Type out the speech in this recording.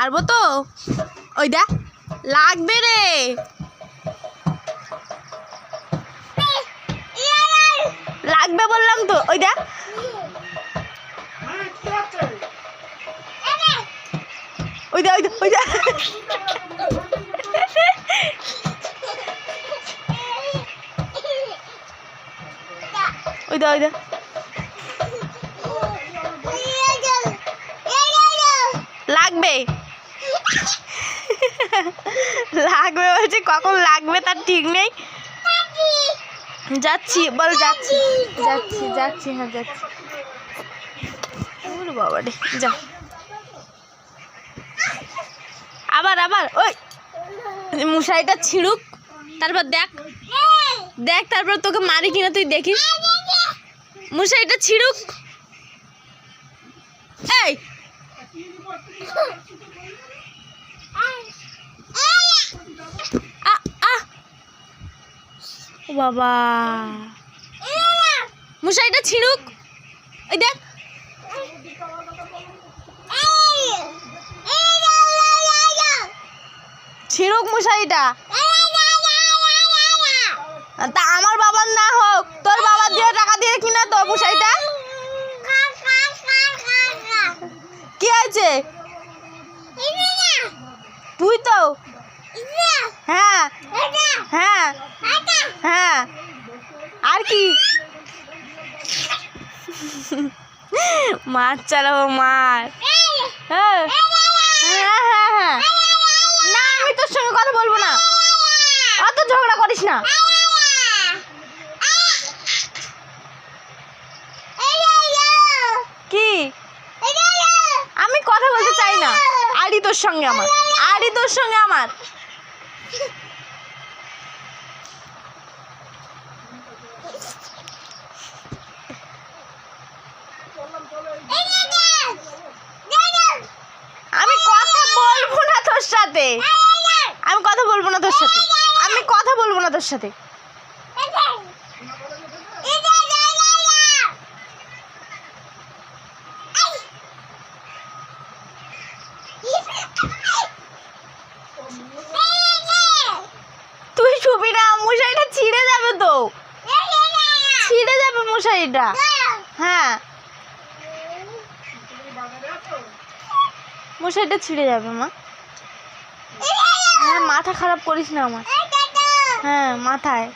পারবো তো? ওই দেখ লাগবে রে। লাগবে বললাম তো। ওই দেখ ওই দেখ ওই দেখ ওই দেখ ওই দেখ লাগবে লাগবে বলছি, কখন লাগবে তার ঠিক নেই। যাচ্ছি বল, যাচ্ছি যাচ্ছি যাচ্ছি হ্যাঁ যাচ্ছি। ওরে বাবা রে, যা আবার আবার। ওই মশারিটা ছিঁড়ুক, তারপর দেখ দেখ তারপর তোকে মারি কিনা তুই দেখিস। মশারিটা ছিঁড়ুক। এই বাবা, মশারিটা ছিঁড়ুক। ওই দেখ ছিঁড়ুক মশারিটা। তা আমার বাবার না হোক, তোর বাবার দিয়ে টাকা দিয়ে কিনা তো মশারিটা। কি আছে? তুই তো হ্যাঁ হ্যাঁ হ্যাঁ। আর কি? মার চালাবো মার। হ্যাঁ হ্যাঁ হ্যাঁ হ্যাঁ। না আমি তোর সঙ্গে কথা বলবো না, অত ঝগড়া করিস না। কি? আমি কথা বলতে চাই না। আরই তোর সঙ্গে আমার, আরই তোর সঙ্গে আমার। আমি কথা বলবো না তোর সাথে, আমি কথা বলবো না তোর সাথে, আমি কথা বলবো না তোর সাথে। তুই ছবি না, মশারিটা ছিঁড়ে যাবে তো, ছিঁড়ে যাবে মশারিটা। হ্যাঁ মশারিটা ছিঁড়ে যাবে মা। হ্যাঁ মাথা খারাপ করিস না আমার। হ্যাঁ মাথায়